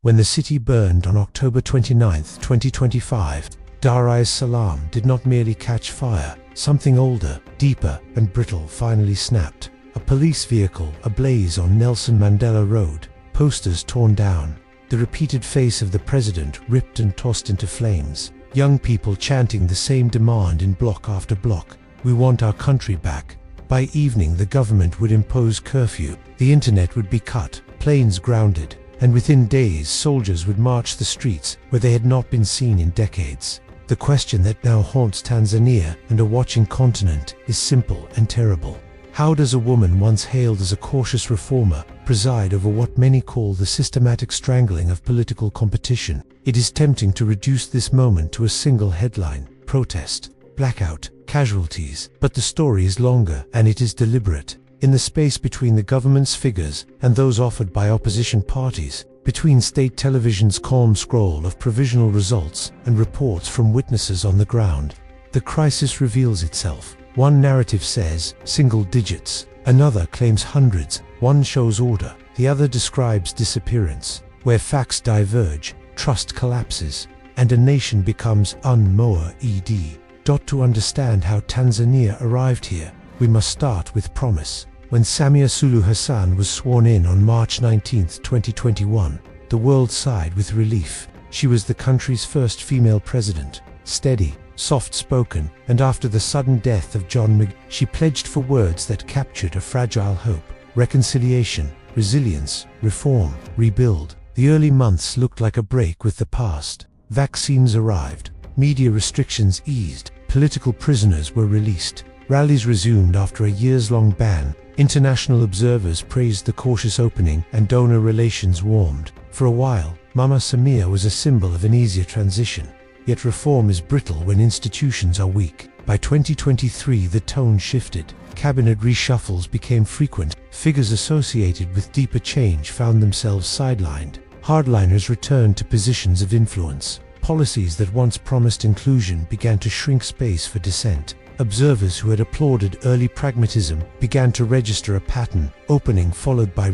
When the city burned on October 29, 2025, Dar es Salaam did not merely catch fire. Something older, deeper, and brittle finally snapped. A police vehicle ablaze on Nelson Mandela Road, posters torn down, the repeated face of the president ripped and tossed into flames, young people chanting the same demand in block after block: "We want our country back." By evening, the government would impose curfew, the internet would be cut, planes grounded, and within days soldiers would march the streets where they had not been seen in decades. The question that now haunts Tanzania and a watching continent is simple and terrible. How does a woman once hailed as a cautious reformer preside over what many call the systematic strangling of political competition? It is tempting to reduce this moment to a single headline: protest, blackout, casualties. But the story is longer, and it is deliberate. In the space between the government's figures and those offered by opposition parties, between state television's calm scroll of provisional results and reports from witnesses on the ground, the crisis reveals itself. One narrative says single digits, another claims hundreds, one shows order, the other describes disappearance. Where facts diverge, trust collapses, and a nation becomes unmower ed. To understand how Tanzania arrived here, we must start with promise. When Samia Suluhu was sworn in on March 19, 2021, the world sighed with relief. She was the country's first female president. Steady, soft-spoken, and after the sudden death of John McCain, she pledged for words that captured a fragile hope: reconciliation, resilience, reform, rebuild. The early months looked like a break with the past. Vaccines arrived, media restrictions eased, political prisoners were released, rallies resumed after a years-long ban, international observers praised the cautious opening, and donor relations warmed. For a while, Mama Samia was a symbol of an easier transition. Yet reform is brittle when institutions are weak. By 2023, the tone shifted. Cabinet reshuffles became frequent. Figures associated with deeper change found themselves sidelined. Hardliners returned to positions of influence. Policies that once promised inclusion began to shrink space for dissent. Observers who had applauded early pragmatism began to register a pattern: opening followed by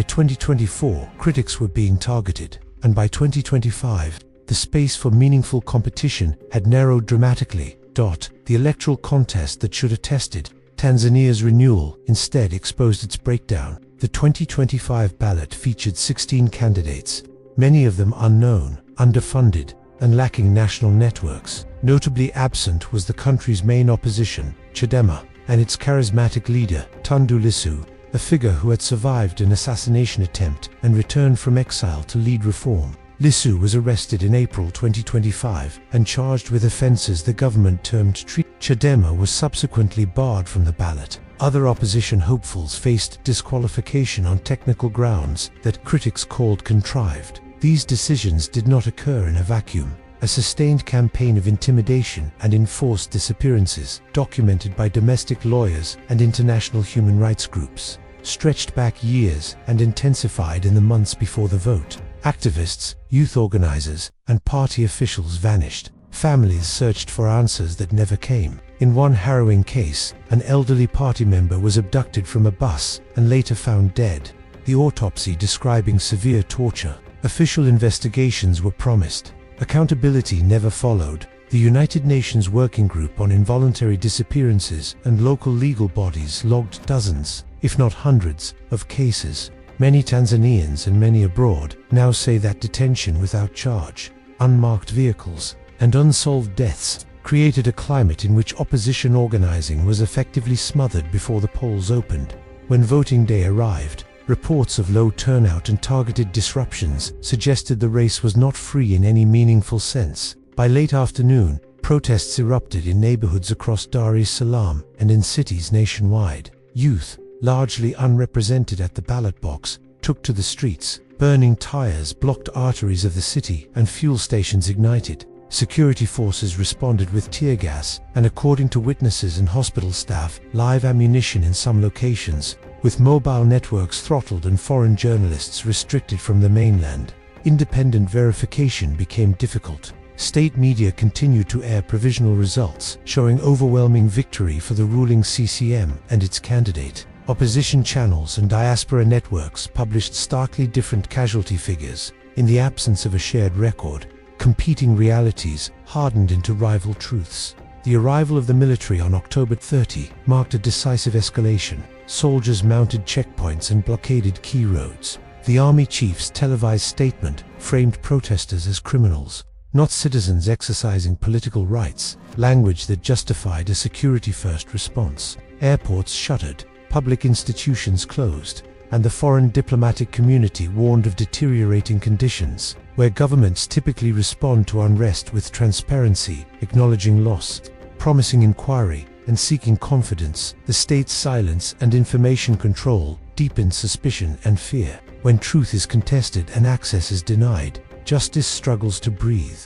2024, critics were being targeted. And by 2025, the space for meaningful competition had narrowed dramatically. The electoral contest that should have tested Tanzania's renewal instead exposed its breakdown. The 2025 ballot featured 16 candidates, many of them unknown, underfunded, and lacking national networks. Notably absent was the country's main opposition, Chadema, and its charismatic leader, Tundu Lissu, a figure who had survived an assassination attempt and returned from exile to lead reform. Lissu was arrested in April 2025 and charged with offenses the government termed treason. Chadema was subsequently barred from the ballot. Other opposition hopefuls faced disqualification on technical grounds that critics called contrived. These decisions did not occur in a vacuum. A sustained campaign of intimidation and enforced disappearances, documented by domestic lawyers and international human rights groups, stretched back years and intensified in the months before the vote. Activists, youth organizers, and party officials vanished. Families searched for answers that never came. In one harrowing case, an elderly party member was abducted from a bus and later found dead, the autopsy describing severe torture. Official investigations were promised. Accountability never followed. The United Nations Working Group on Involuntary Disappearances and local legal bodies logged dozens, if not hundreds, of cases. Many Tanzanians and many abroad now say that detention without charge, unmarked vehicles, and unsolved deaths created a climate in which opposition organizing was effectively smothered before the polls opened. When voting day arrived, reports of low turnout and targeted disruptions suggested the race was not free in any meaningful sense. By late afternoon, protests erupted in neighborhoods across Dar es Salaam and in cities nationwide. Youth, largely unrepresented at the ballot box, took to the streets. Burning tires blocked arteries of the city and fuel stations ignited. Security forces responded with tear gas and, according to witnesses and hospital staff, live ammunition in some locations, with mobile networks throttled and foreign journalists restricted from the mainland. Independent verification became difficult. State media continued to air provisional results, showing overwhelming victory for the ruling CCM and its candidate. Opposition channels and diaspora networks published starkly different casualty figures. In the absence of a shared record, competing realities hardened into rival truths. The arrival of the military on October 30 marked a decisive escalation. Soldiers mounted checkpoints and blockaded key roads. The army chief's televised statement framed protesters as criminals, not citizens exercising political rights, language that justified a security-first response. Airports shuttered, public institutions closed, and the foreign diplomatic community warned of deteriorating conditions, where governments typically respond to unrest with transparency, acknowledging loss, promising inquiry, and seeking confidence. The state's silence and information control deepened suspicion and fear. When truth is contested and access is denied, justice struggles to breathe.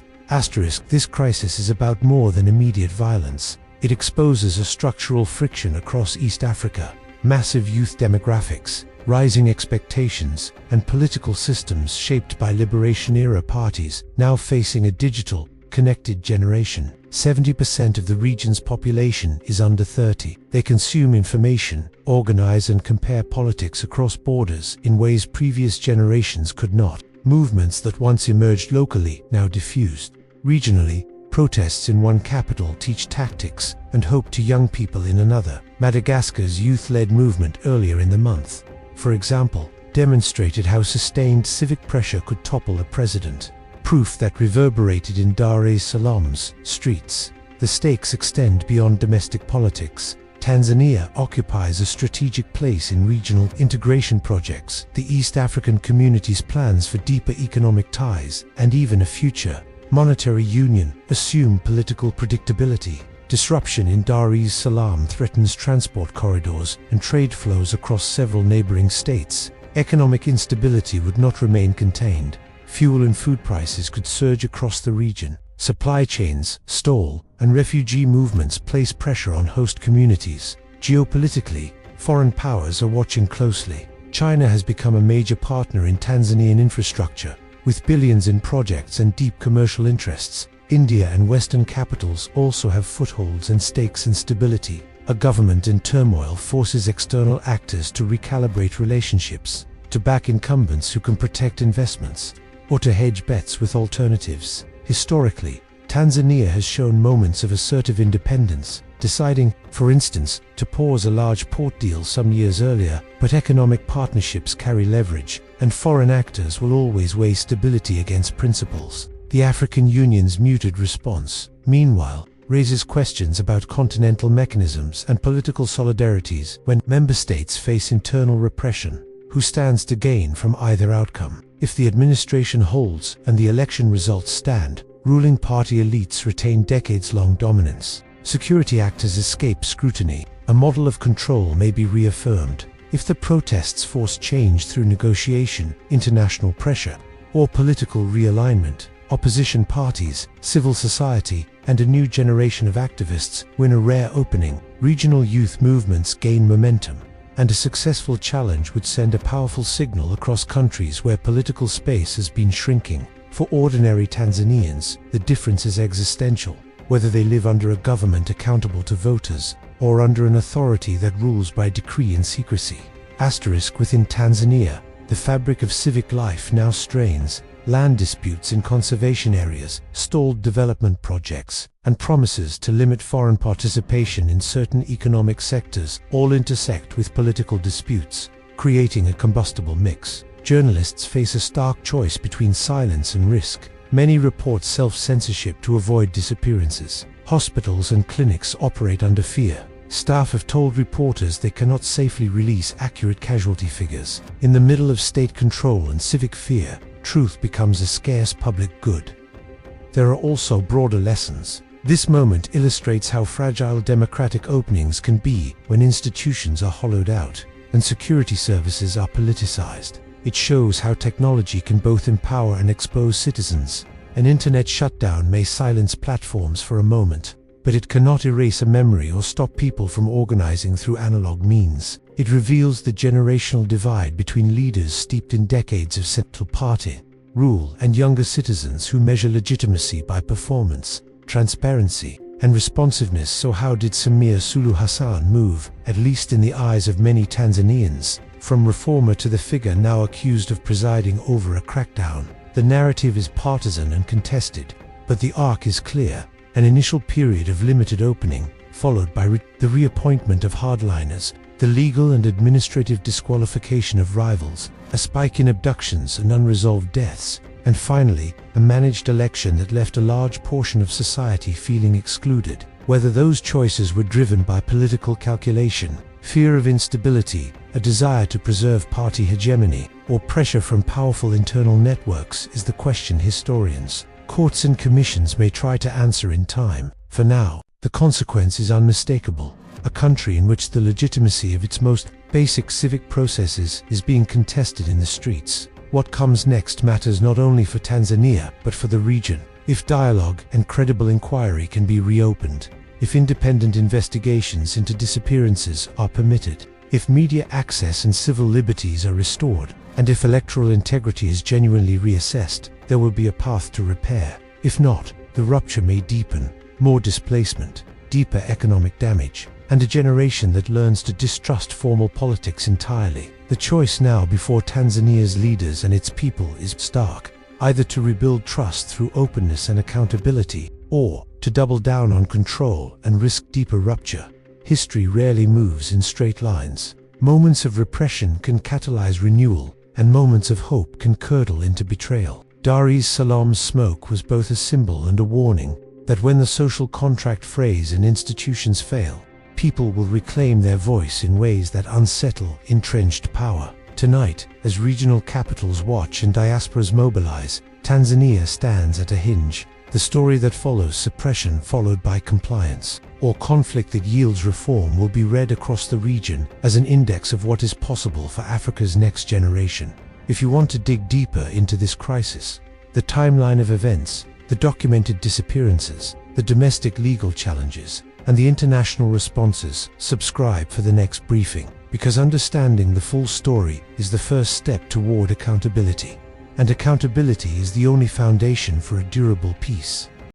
This crisis is about more than immediate violence. It exposes a structural friction across East Africa: massive youth demographics, rising expectations, and political systems shaped by liberation-era parties now facing a digital, connected generation. 70% of the region's population is under 30. They consume information, organize and compare politics across borders in ways previous generations could not. Movements that once emerged locally now diffused. Regionally, protests in one capital teach tactics and hope to young people in another. Madagascar's youth-led movement earlier in the month, for example, demonstrated how sustained civic pressure could topple a president. Proof that reverberated in Dar es Salaam's streets. The stakes extend beyond domestic politics. Tanzania occupies a strategic place in regional integration projects, the East African community's plans for deeper economic ties, and even a future monetary union assume political predictability. Disruption in Dar es Salaam threatens transport corridors and trade flows across several neighboring states. Economic instability would not remain contained. Fuel and food prices could surge across the region. Supply chains stall, and refugee movements place pressure on host communities. Geopolitically, foreign powers are watching closely. China has become a major partner in Tanzanian infrastructure, with billions in projects and deep commercial interests. India and Western capitals also have footholds and stakes in stability. A government in turmoil forces external actors to recalibrate relationships, to back incumbents who can protect investments, or to hedge bets with alternatives. Historically, Tanzania has shown moments of assertive independence, deciding, for instance, to pause a large port deal some years earlier. But economic partnerships carry leverage, and foreign actors will always weigh stability against principles. The African Union's muted response, meanwhile, raises questions about continental mechanisms and political solidarities. When member states face internal repression, who stands to gain from either outcome? If the administration holds and the election results stand, ruling party elites retain decades-long dominance. Security actors escape scrutiny. A model of control may be reaffirmed. If the protests force change through negotiation, international pressure, or political realignment, opposition parties, civil society, and a new generation of activists win a rare opening. Regional youth movements gain momentum, and a successful challenge would send a powerful signal across countries where political space has been shrinking. For ordinary Tanzanians, the difference is existential, whether they live under a government accountable to voters or under an authority that rules by decree and secrecy. Within Tanzania, the fabric of civic life now strains. Land disputes in conservation areas, stalled development projects, and promises to limit foreign participation in certain economic sectors all intersect with political disputes, creating a combustible mix. Journalists face a stark choice between silence and risk. Many report self-censorship to avoid disappearances. Hospitals and clinics operate under fear. Staff have told reporters they cannot safely release accurate casualty figures. In the middle of state control and civic fear, truth becomes a scarce public good. There are also broader lessons. This moment illustrates how fragile democratic openings can be when institutions are hollowed out and security services are politicized. It shows how technology can both empower and expose citizens. An internet shutdown may silence platforms for a moment, but it cannot erase a memory or stop people from organizing through analog means. It reveals the generational divide between leaders steeped in decades of central party rule and younger citizens who measure legitimacy by performance, transparency, and responsiveness. So how did Samia Suluhu move, at least in the eyes of many Tanzanians, from reformer to the figure now accused of presiding over a crackdown? The narrative is partisan and contested, but the arc is clear: an initial period of limited opening, followed by the reappointment of hardliners, the legal and administrative disqualification of rivals, a spike in abductions and unresolved deaths, and finally, a managed election that left a large portion of society feeling excluded. Whether those choices were driven by political calculation, fear of instability, a desire to preserve party hegemony, or pressure from powerful internal networks is the question historians, courts and commissions may try to answer in time. For now, the consequence is unmistakable: a country in which the legitimacy of its most basic civic processes is being contested in the streets. What comes next matters not only for Tanzania, but for the region. If dialogue and credible inquiry can be reopened, if independent investigations into disappearances are permitted, if media access and civil liberties are restored, and if electoral integrity is genuinely reassessed, there will be a path to repair. If not, the rupture may deepen: more displacement, deeper economic damage, and a generation that learns to distrust formal politics entirely. The choice now before Tanzania's leaders and its people is stark: either to rebuild trust through openness and accountability, or to double down on control and risk deeper rupture. History rarely moves in straight lines. Moments of repression can catalyze renewal, and moments of hope can curdle into betrayal. Dar es Salaam's smoke was both a symbol and a warning that when the social contract frays and institutions fail, people will reclaim their voice in ways that unsettle entrenched power. Tonight, as regional capitals watch and diasporas mobilize, Tanzania stands at a hinge: the story that follows suppression followed by compliance, or conflict that yields reform, will be read across the region as an index of what is possible for Africa's next generation. If you want to dig deeper into this crisis, the timeline of events, the documented disappearances, the domestic legal challenges, and the international responses, subscribe for the next briefing, because understanding the full story is the first step toward accountability. And accountability is the only foundation for a durable peace.